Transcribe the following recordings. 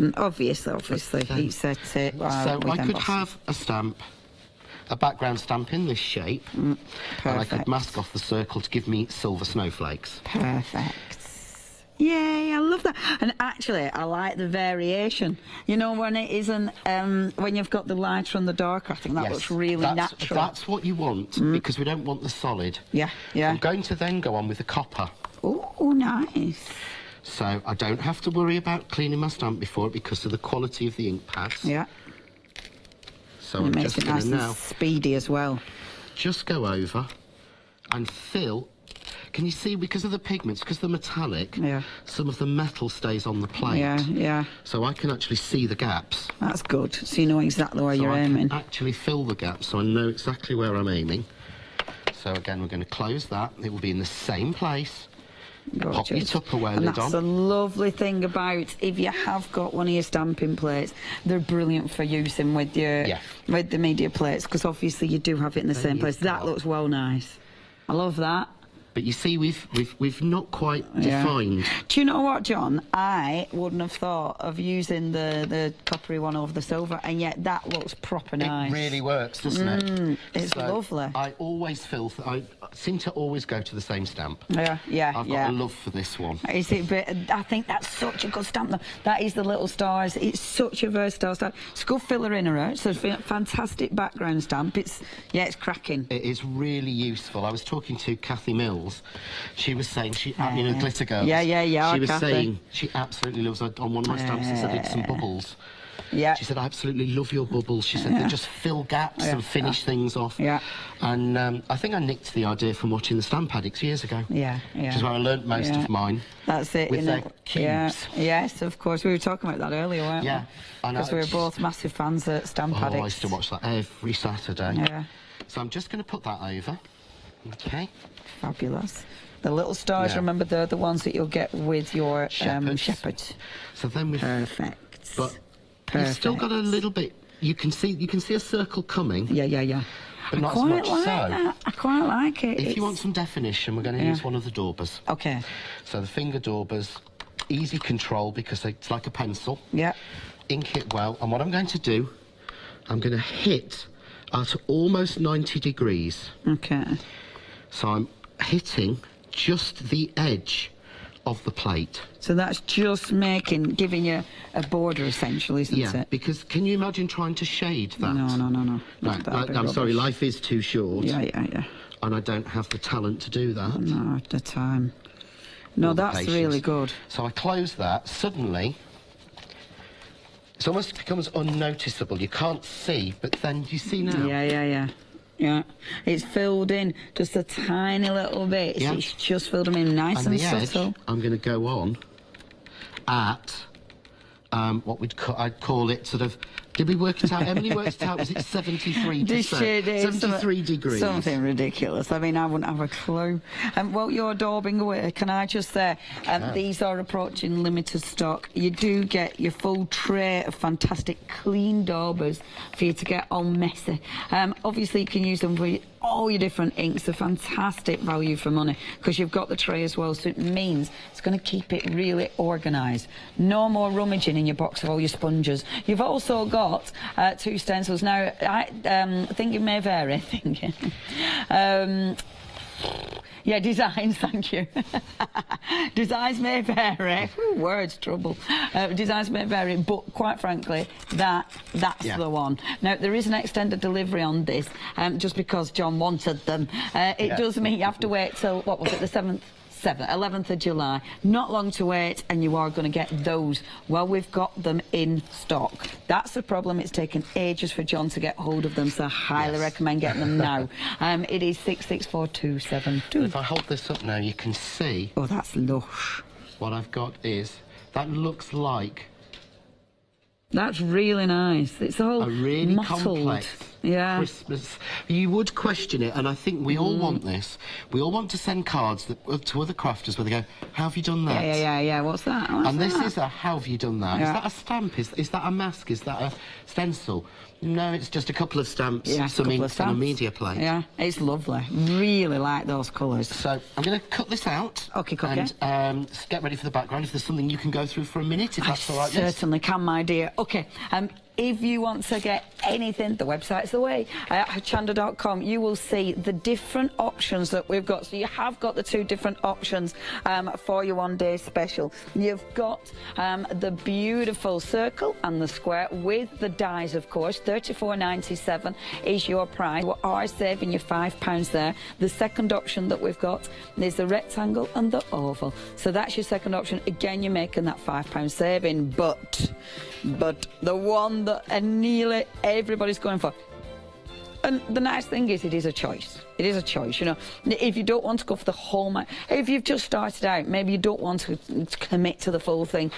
And obviously, heat set it. So I could have a stamp, a background stamp in this shape, and I could mask off the circle to give me silver snowflakes. Perfect. Yay, I love that. And actually, I like the variation. You know, when it isn't, when you've got the lighter and the darker, I think that looks really natural. That's what you want, because we don't want the solid. Yeah, yeah. I'm going to then go on with the copper. Oh, nice. So I don't have to worry about cleaning my stamp before it because of the quality of the ink pads. Yeah. So and I'm it makes just it nice going to and now speedy as well. Just go over and fill. Can you see, because of the pigments, because they're metallic, some of the metal stays on the plate. Yeah, yeah. So I can actually see the gaps. That's good. So you know exactly where you're aiming. So I can actually fill the gaps, so I know exactly where I'm aiming. So again, we're going to close that. It will be in the same place. Gorgeous. Pop your Tupperware lid on. That's the lovely thing about, if you have got one of your stamping plates, they're brilliant for using with your with the media plates, because obviously you do have it in the same place. That looks well nice. I love that. But you see, we've not quite defined. Do you know what, John? I wouldn't have thought of using the coppery one over the silver, and yet that looks proper nice. It really works, doesn't it? It's lovely. I always feel I seem to always go to the same stamp. Yeah, yeah, I've got a love for this one. Is it? But I think that's such a good stamp, though. That is the little stars. It's such a versatile stamp. It's a good filler in her. It's a fantastic background stamp. It's cracking. It is really useful. I was talking to Kathy Mills. She was saying you know, Glitter Girls. Yeah. She was saying she absolutely loves on one of my stamps. She said it's some bubbles. Yeah. She said, I absolutely love your bubbles. She said they just fill gaps and finish things off. Yeah. And I think I nicked the idea from watching the Stamp Addicts years ago. Yeah. Which is where I learnt most of mine. That's it. With their cubes. Yeah. Yes, of course. We were talking about that earlier, weren't we? Yeah. Because we were both massive fans at Stamp Addicts. I used to watch that every Saturday. Yeah. So I'm just going to put that over. Okay. Fabulous. The little stars, remember, they're the ones that you'll get with your shepherds. So then we've... Perfect. But you've still got a little bit... You can see a circle coming. Yeah. But not as much so. That. I quite like it. If you want some definition, we're going to use one of the daubers. Okay. So the finger daubers, easy control because it's like a pencil. Yeah. Ink it well. And what I'm going to do, I'm going to hit at almost 90 degrees. Okay. So I'm hitting just the edge of the plate. So that's just giving you a border, essentially, isn't it? Yeah, because can you imagine trying to shade that? No. I'm sorry, life is too short. Yeah. And I don't have the talent to do that. No, at the time. No, that's really good. So I close that. Suddenly, it almost becomes unnoticeable. You can't see, but then you see now. Yeah, it's filled in just a tiny little bit. Yeah. It's just filled them in nice and subtle. Edge, I'm going to go on at what I'd call it sort of. Did we work it out? Emily worked it out. Was it 73%? 73 degrees. Something ridiculous. I mean, I wouldn't have a clue. While you're daubing away, can I just say, these are approaching limited stock. You do get your full tray of fantastic clean daubers for you to get all messy. Obviously, you can use them with all your different inks. A fantastic value for money because you've got the tray as well, so it means it's going to keep it really organised. No more rummaging in your box of all your sponges. You've also got 2 stencils. Now, I think it may vary, yeah, designs, thank you. Designs may vary. Ooh, words, trouble. Designs may vary, but quite frankly, that's the one. Now, there is an extended delivery on this, just because John wanted them. It does mean you have to wait till, what was it, the 11th of July. Not long to wait, and you are going to get those. Well, we've got them in stock. That's the problem. It's taken ages for John to get hold of them, so I highly recommend getting them now. It is 664272. If I hold this up now, you can see... Oh, that's lush. What I've got is... That looks like... That's really nice. It's all a really mottled. complex Christmas. You would question it, and I think we all want this. We all want to send cards to other crafters where they go, how have you done that? Yeah. What's that? This is a how have you done that? Yeah. Is that a stamp? Is that a mask? Is that a stencil? No, it's just a couple of stamps, some ink and a media plate. Yeah, it's lovely. Really like those colours. So I'm going to cut this out. Okay. And get ready for the background. If there's something you can go through for a minute, if that's all right. Certainly can, my dear. Okay. If you want to get anything, the website's the way. At Hochanda.com, you will see the different options that we've got. So you have got the 2 different options for your one-day special. You've got the beautiful circle and the square with the dies, of course. $34.97 is your price. We are saving you £5 there. The second option that we've got is the rectangle and the oval. So that's your second option. Again, you're making that £5 saving, but the one that nearly everybody's going for. And the nice thing is, it is a choice. It is a choice, you know. If you don't want to go for the whole if you've just started out, maybe you don't want to commit to the full thing,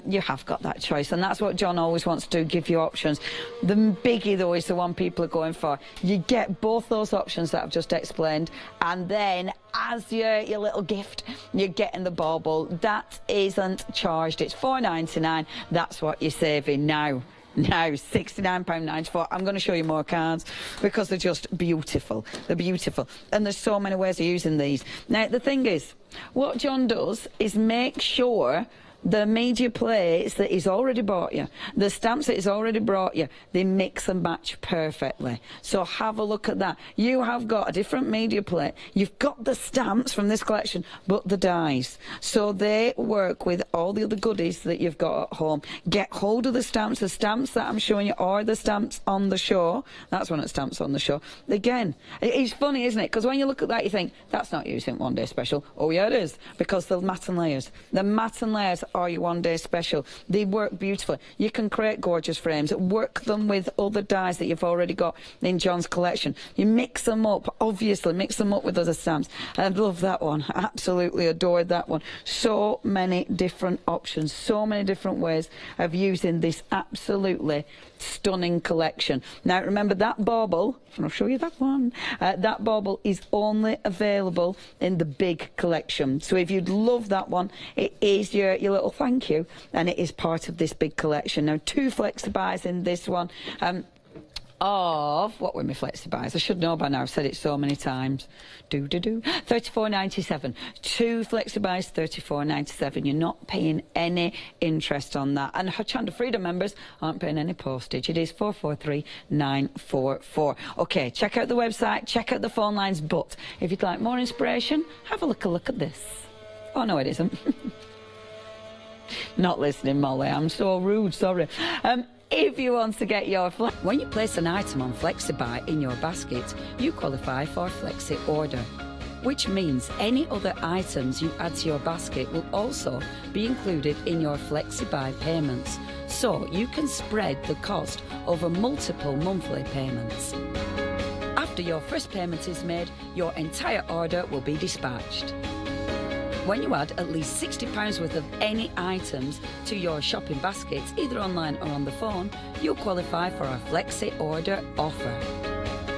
you have got that choice. And that's what John always wants to do, give you options. The biggie, though, is the one people are going for. You get both those options that I've just explained, and then as your little gift, you're getting the bauble. That isn't charged. It's $4.99. That's what you're saving now. Now, £69.94. I'm going to show you more cards because they're just beautiful. They're beautiful. And there's so many ways of using these. Now, the thing is, what John does is make sure the media plates that he's already bought you, the stamps that he's already brought you, they mix and match perfectly. So have a look at that. You have got a different media plate. You've got the stamps from this collection, but the dies. So they work with all the other goodies that you've got at home. Get hold of the stamps that I'm showing you, or the stamps on the show. That's one of the stamps on the show. Again, it's funny, isn't it? Because when you look at that, you think, that's not using one day special. Oh, yeah, it is. Because the matte and layers. The matte and layers are your one-day special. They work beautifully. You can create gorgeous frames, work them with other dies that you've already got in John's collection. You mix them up, obviously, mix them up with other stamps. I love that one. Absolutely adored that one. So many different options, so many different ways of using this absolutely stunning collection. Now, remember that bauble, and I'll show you that one, that bauble is only available in the big collection. So if you'd love that one, it is your little thank you, and it is part of this big collection. Now, 2 flexi-buys in this one. Of what were my flexi-buys? I should know by now. I've said it so many times. $34.97. 2 flexi-buys, $34.97. You're not paying any interest on that. And Hochanda Freedom members aren't paying any postage. It is $443,944. Okay, check out the website, check out the phone lines. But if you'd like more inspiration, have a look at this. Oh no, it isn't. Not listening, Molly. I'm so rude. Sorry. If you want to get your when you place an item on FlexiBuy in your basket, you qualify for Flexi Order, which means any other items you add to your basket will also be included in your FlexiBuy payments, so you can spread the cost over multiple monthly payments. After your first payment is made, your entire order will be dispatched. When you add at least £60 worth of any items to your shopping baskets, either online or on the phone, you'll qualify for our Flexi Order offer.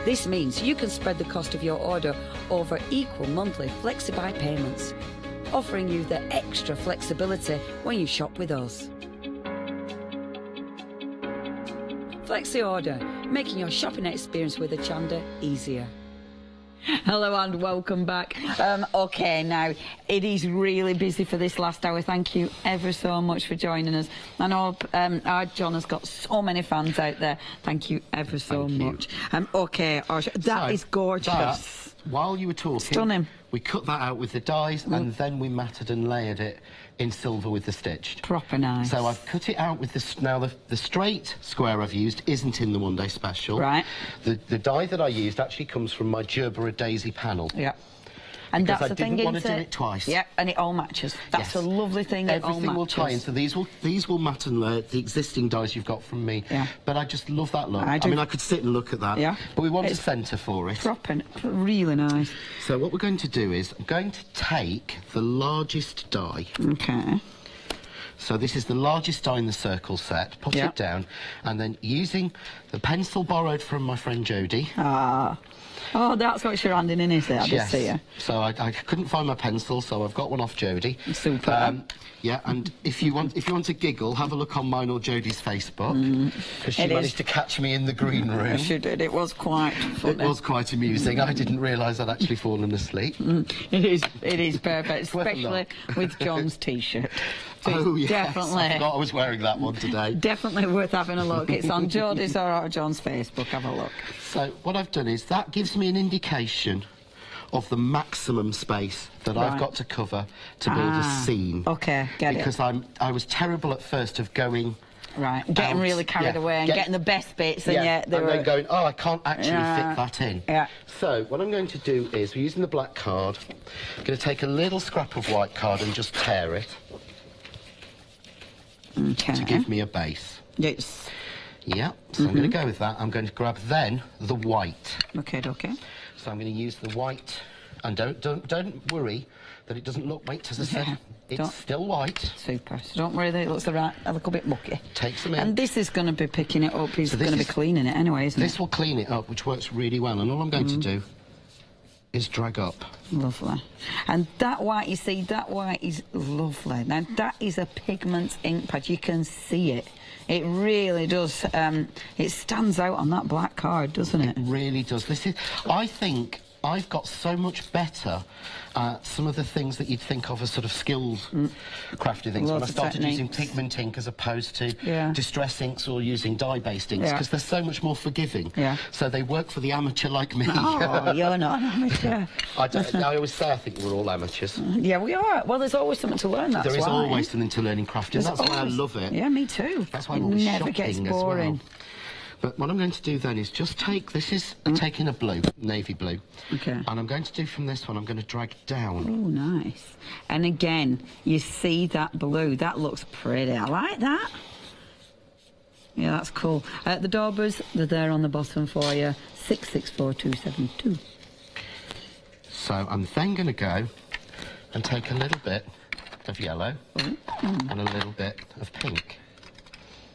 This means you can spread the cost of your order over equal monthly FlexiBuy payments, offering you the extra flexibility when you shop with us. Flexi Order, making your shopping experience with Hochanda easier. Hello and welcome back. Okay, now it is really busy for this last hour. Thank you ever so much for joining us. I know our John has got so many fans out there. Thank you ever so much. Okay, that is gorgeous. While you were talking, stunning. We cut that out with the dies and then we matted and layered it in silver with the stitched. Proper nice. So I've cut it out with this. Now the straight square I've used isn't in the one day special. Right. The die that I used actually comes from my Gerbera Daisy panel. Yeah. And because that's the thing, I didn't want to do it twice. Yeah, and it all matches. That's a lovely thing. Everything will tie in. So these will matte and layer the existing dies you've got from me. Yeah. But I just love that look. I mean, I could sit and look at that. Yeah. But we want a centre for it. Proper, really nice. So what we're going to do is I'm going to take the largest die. Okay. So this is the largest die in the circle set. Put it down, and then using the pencil borrowed from my friend Jodie. Oh, that's what you're handing in, is it? I just see you. So I couldn't find my pencil, so I've got one off Jodie. Super. Yeah, and if you want to giggle, have a look on mine or Jodie's Facebook, because she managed to catch me in the green room. She did. It was quite funny. It was quite amusing. I didn't realise I'd actually fallen asleep. It is perfect, especially with John's T-shirt. So oh yes, definitely. I forgot I was wearing that one today. Definitely worth having a look. It's on Jodie's or John's Facebook. Have a look. So what I've done is that gives me an indication of the maximum space that I've got to cover to build a scene. Okay, get it. Because I was terrible at first of going... Right, getting really carried away and getting the best bits, and and then going, oh, I can't actually fit that in. Yeah. So what I'm going to do is, we're using the black card, I'm going to take a little scrap of white card and just tear it. Okay. To give me a base. Yes. Yeah, so I'm going to go with that. I'm going to grab then the white. Okay. So I'm going to use the white, and don't worry that it doesn't look white, as I said. It's still white. Super. So don't worry that it looks a little bit mucky. Take some in. And this is going to be picking it up. He's going to be cleaning it anyway, isn't it? This will clean it up, which works really well. And all I'm going to do is drag up. Lovely. And that white, you see, that white is lovely. Now, that is a pigment ink pad. You can see it. It really does. It stands out on that black card, doesn't it? It really does. I think I've got so much better at some of the things that you'd think of as sort of skilled crafty things. When I started using pigment ink as opposed to distress inks or using dye-based inks, because they're so much more forgiving. So they work for the amateur like me. Oh, you're not an amateur. I always say I think we're all amateurs. Yeah, we are. Well, there's always something to learn, that's why. There is always something to learn in crafting. That's why I love it. Yeah, me too. That's why I'm always never gets boring. As well. But what I'm going to do then is just take, this is taking a blue, navy blue. Okay. And I'm going to do from this one, I'm going to drag down. Oh, nice. And again, you see that blue, that looks pretty. I like that. Yeah, that's cool. The daubers, they're there on the bottom for you. 664272. So I'm then going to go and take a little bit of yellow and a little bit of pink.